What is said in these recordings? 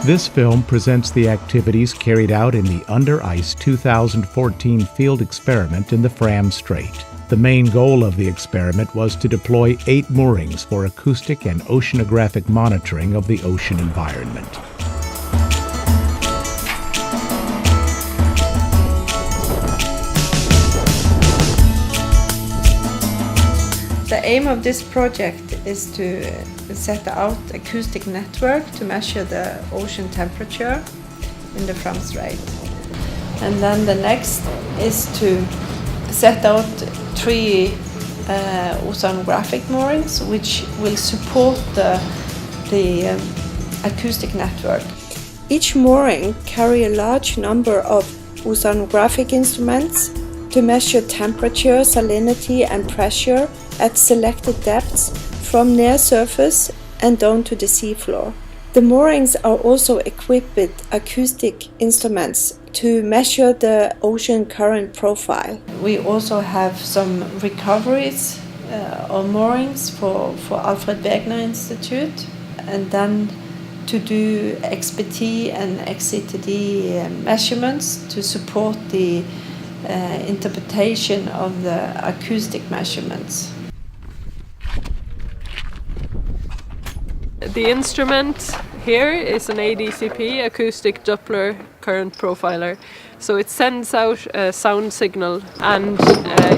This film presents the activities carried out in the Under Ice 2014 field experiment in the Fram Strait. The main goal of the experiment was to deploy 8 moorings for acoustic and oceanographic monitoring of the ocean environment. The aim of this project is to set out acoustic network to measure the ocean temperature in the Fram Strait. And then the next is to set out 3 oceanographic moorings which will support the acoustic network. Each mooring carry a large number of oceanographic instruments to measure temperature, salinity and pressure at selected depths from near surface and down to the seafloor. The moorings are also equipped with acoustic instruments to measure the ocean current profile. We also have some recoveries or moorings for Alfred Wegener Institute, and then to do XPT and XCTD measurements to support the interpretation of the acoustic measurements. The instrument here is an ADCP, acoustic Doppler current profiler. So it sends out a sound signal, and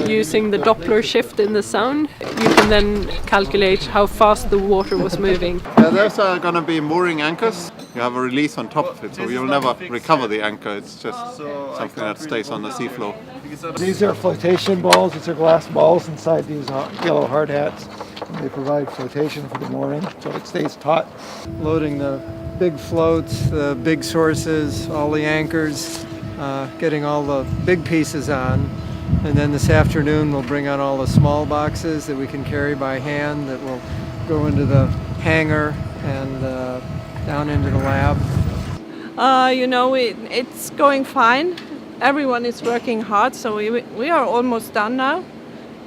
using the Doppler shift in the sound, you can then calculate how fast the water was moving. There's going to be mooring anchors. You have a release on top of it, so you'll never recover the anchor. It's just something that stays on the seafloor. These are flotation balls. These are glass balls inside these yellow hard hats. They provide flotation for the mooring, so it stays taut. Loading the big floats, the big sources, all the anchors, getting all the big pieces on. And then this afternoon we'll bring on all the small boxes that we can carry by hand that will go into the hangar and down into the lab. It's going fine. Everyone is working hard, so we are almost done now.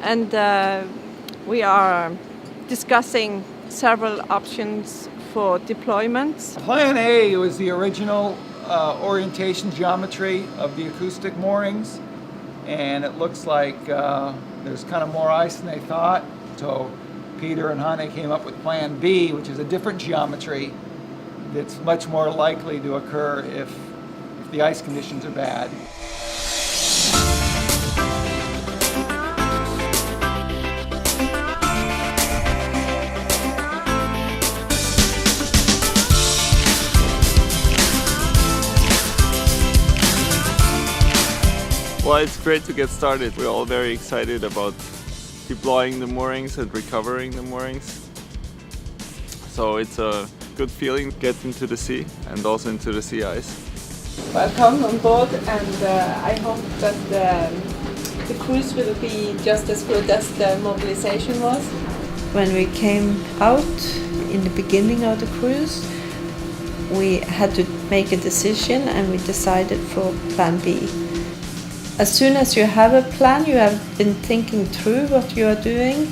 And we are discussing several options for deployments. Plan A was the original orientation geometry of the acoustic moorings, and it looks like there's kind of more ice than they thought. So Peter and Hanne came up with Plan B, which is a different geometry that's much more likely to occur if the ice conditions are bad. Well, it's great to get started. We're all very excited about deploying the moorings and recovering the moorings. So it's a good feeling to get into the sea and also into the sea ice. Welcome on board, and I hope that the cruise will be just as good as the mobilization was. When we came out in the beginning of the cruise, we had to make a decision, and we decided for Plan B. As soon as you have a plan, you have been thinking through what you are doing,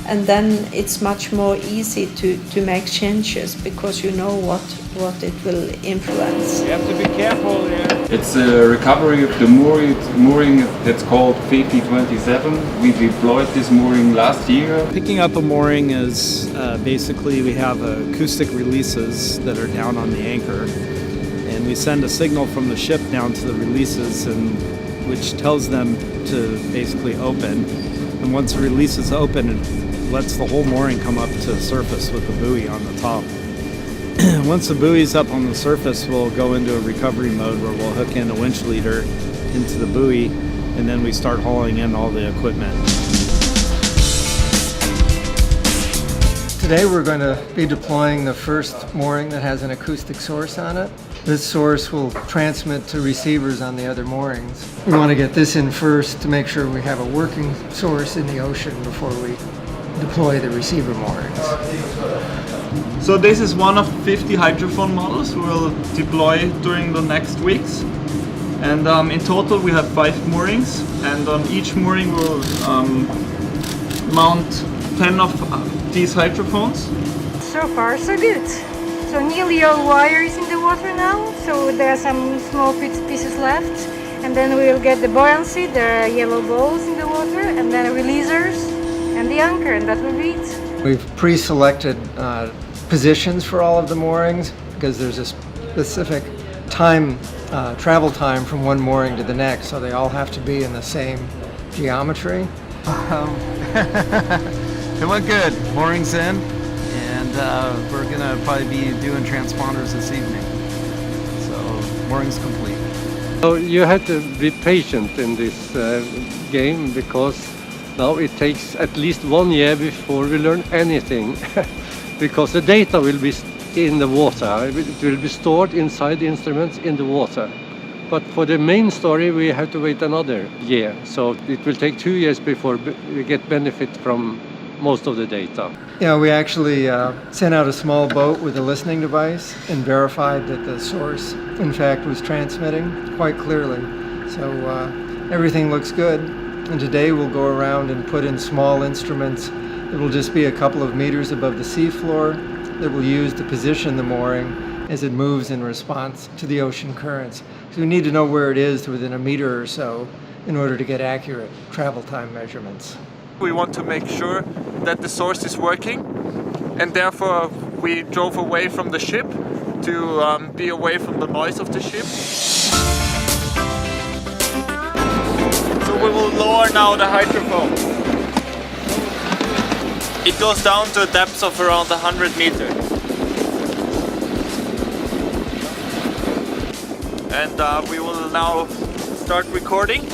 and then it's much more easy to make changes because you know what it will influence. You have to be careful here. It's a recovery of the mooring that's called KV 27. We deployed this mooring last year. Picking up a mooring is basically we have acoustic releases that are down on the anchor, and we send a signal from the ship down to the releases, which tells them to basically open. And once the release is open, it lets the whole mooring come up to the surface with the buoy on the top. Once the buoy's up on the surface, we'll go into a recovery mode where we'll hook in a winch leader into the buoy, and then we start hauling in all the equipment. Today we're going to be deploying the first mooring that has an acoustic source on it. This source will transmit to receivers on the other moorings. We want to get this in first to make sure we have a working source in the ocean before we deploy the receiver moorings. So this is one of 50 hydrophone models we will deploy during the next weeks. And in total we have 5 moorings, and on each mooring we'll mount 10 of these hydrophones. So far so good. So nearly all wire is in the water now. now, so there are some small pieces left. And then we will get the buoyancy, the yellow balls in the water, and then releasers and the anchor, and that will be it. We've pre-selected positions for all of the moorings because there's a specific time, travel time from one mooring to the next, so they all have to be in the same geometry. It went good. Mooring's in, and we're gonna probably be doing transponders this evening. So mooring's complete. So you have to be patient in this game because now it takes at least 1 year before we learn anything because the data will be in the water. It will be stored inside the instruments in the water. But for the main story we have to wait another year. So it will take 2 years before we get benefit from most of the data. Yeah, we actually sent out a small boat with a listening device and verified that the source, in fact, was transmitting quite clearly. So everything looks good. And today we'll go around and put in small instruments. It will just be a couple of meters above the seafloor that we'll use to position the mooring as it moves in response to the ocean currents. So we need to know where it is within a meter or so in order to get accurate travel time measurements. We want to make sure that the source is working, and therefore we drove away from the ship to be away from the noise of the ship. So we will lower now the hydrophone. It goes down to a depth of around 100 meters. And we will now start recording,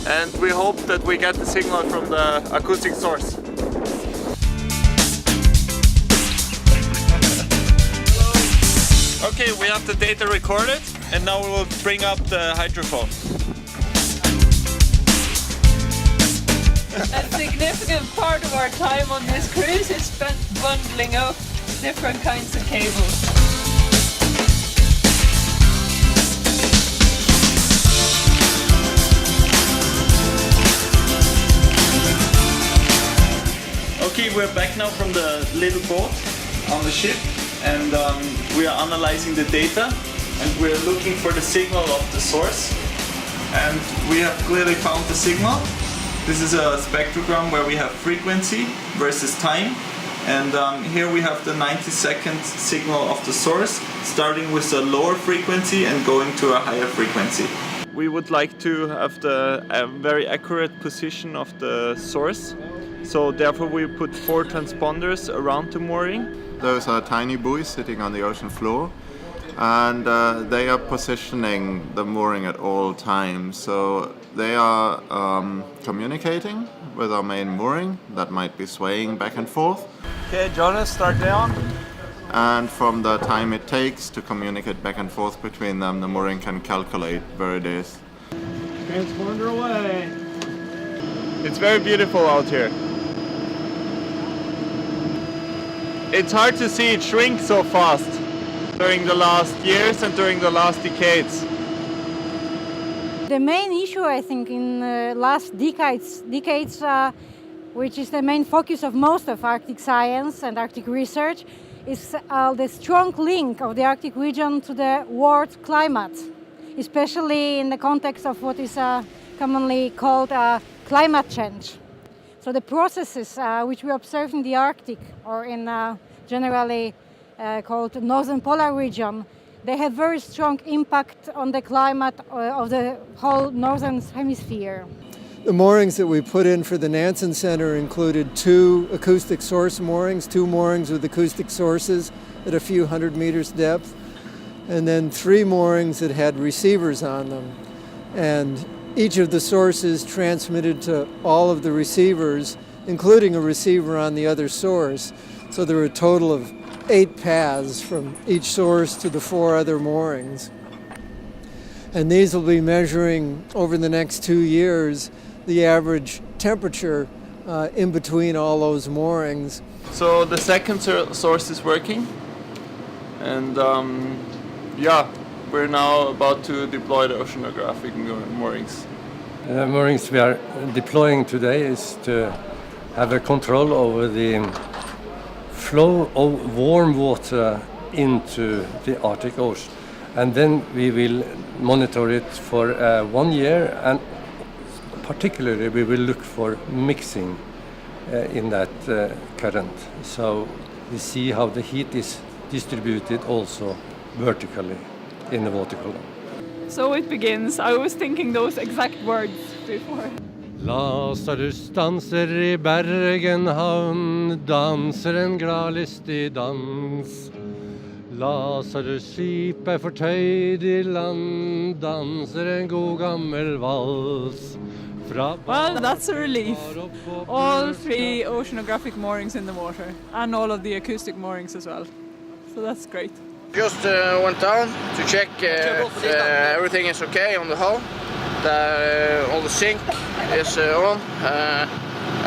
and we hope that we get the signal from the acoustic source. Okay, we have the data recorded, and now we will bring up the hydrophone. A significant part of our time on this cruise is spent bundling up different kinds of cables. Okay, we're back now from the little boat on the ship, and we are analyzing the data, and we're looking for the signal of the source, and we have clearly found the signal. This is a spectrogram where we have frequency versus time, and here we have the 90-second signal of the source, starting with a lower frequency and going to a higher frequency. We would like to have a very accurate position of the source. So therefore we put 4 transponders around the mooring. Those are tiny buoys sitting on the ocean floor, and they are positioning the mooring at all times. So they are communicating with our main mooring that might be swaying back and forth. Okay, Jonas, start down. And from the time it takes to communicate back and forth between them, the mooring can calculate where it is. Transponder away. It's very beautiful out here. It's hard to see it shrink so fast during the last years and during the last decades. The main issue, I think, in the last decades, which is the main focus of most of Arctic science and Arctic research, is the strong link of the Arctic region to the world climate, especially in the context of what is commonly called climate change. So the processes which we observe in the Arctic, or in generally called northern polar region, they have very strong impact on the climate of the whole northern hemisphere. The moorings that we put in for the Nansen Center included 2 acoustic source moorings, 2 moorings with acoustic sources at a few hundred meters depth, and then 3 moorings that had receivers on them. And each of the sources transmitted to all of the receivers, including a receiver on the other source. So there were a total of 8 paths from each source to the 4 other moorings. And these will be measuring over the next 2 years the average temperature in between all those moorings. So the second source is working, and yeah, we're now about to deploy the oceanographic moorings. The moorings we are deploying today is to have a control over the flow of warm water into the Arctic Ocean. And then we will monitor it for 1 year, and particularly we will look for mixing in that current. So we see how the heat is distributed also vertically in the water column. So it begins. I was thinking those exact words before. Lasarus danser I Bergenhavn, danser en gladlystig dans. Lasarus skip fortøyd I land, danser en god gammel vals. Well, that's a relief. All 3 oceanographic moorings in the water, and all of the acoustic moorings as well. So that's great. Just went down to check if everything is okay on the hull. All the sink is on,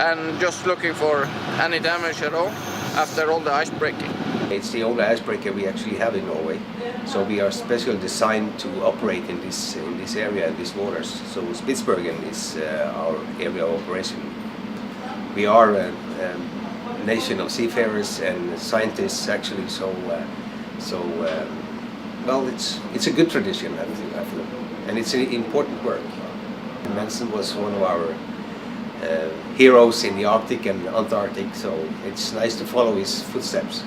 and just looking for any damage at all after all the ice breaking. It's the only icebreaker we actually have in Norway, so we are specially designed to operate in this area, in these waters. So Spitsbergen is our area of operation. We are a nation of seafarers and scientists, actually. Well, it's a good tradition, I feel, and it's an important work. Manson was one of our heroes in the Arctic and Antarctic, so it's nice to follow his footsteps.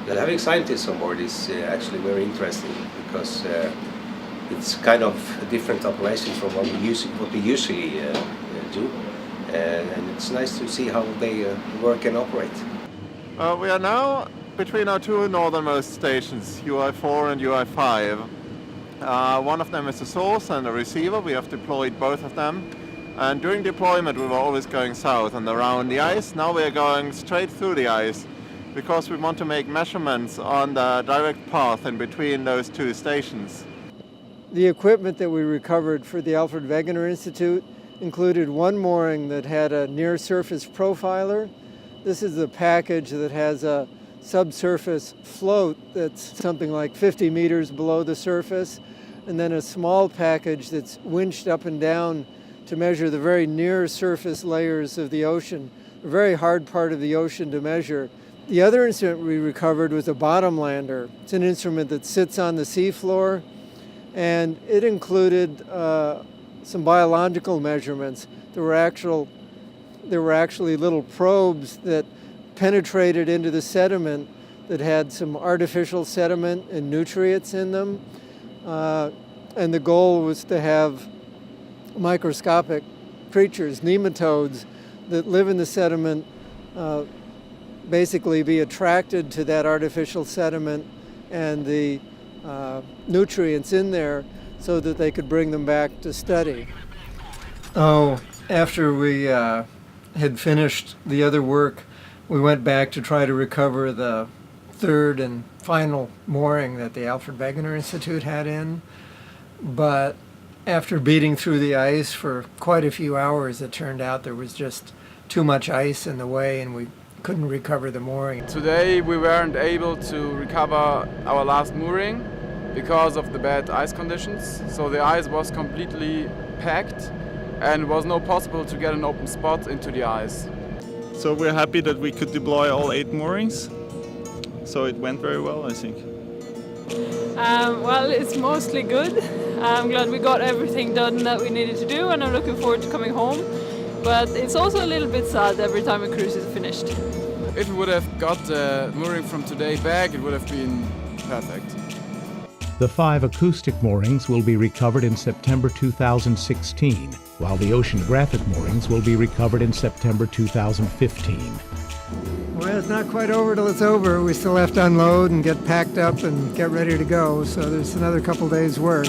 But having scientists on board is actually very interesting, because it's kind of a different operation from what we usually do, and it's nice to see how they work and operate. We are now between our 2 northernmost stations, UI4 and UI5. One of them is a source and a receiver. We have deployed both of them. And during deployment we were always going south and around the ice. Now we are going straight through the ice, because we want to make measurements on the direct path in between those 2 stations. The equipment that we recovered for the Alfred Wegener Institute included one mooring that had a near-surface profiler. This is the package that has a subsurface float that's something like 50 meters below the surface, and then a small package that's winched up and down to measure the very near-surface layers of the ocean, a very hard part of the ocean to measure. The other instrument we recovered was a bottom lander. It's an instrument that sits on the seafloor, and it included some biological measurements. There were actually little probes that penetrated into the sediment that had some artificial sediment and nutrients in them. And the goal was to have microscopic creatures, nematodes, that live in the sediment, basically be attracted to that artificial sediment and the nutrients in there, so that they could bring them back to study. Oh, after we had finished the other work, we went back to try to recover the 3rd and final mooring that the Alfred Wegener Institute had in. But after beating through the ice for quite a few hours, it turned out there was just too much ice in the way, and we couldn't recover the mooring. Today we weren't able to recover our last mooring because of the bad ice conditions. So the ice was completely packed and it was not possible to get an open spot into the ice. So we're happy that we could deploy all 8 moorings. So it went very well, I think. Well, it's mostly good. I'm glad we got everything done that we needed to do, and I'm looking forward to coming home. But it's also a little bit sad every time a cruise is finished. If we would have got the mooring from today back, it would have been perfect. The 5 acoustic moorings will be recovered in September 2016, while the oceanographic moorings will be recovered in September 2015. Well, it's not quite over till it's over. We still have to unload and get packed up and get ready to go, so there's another couple days' work.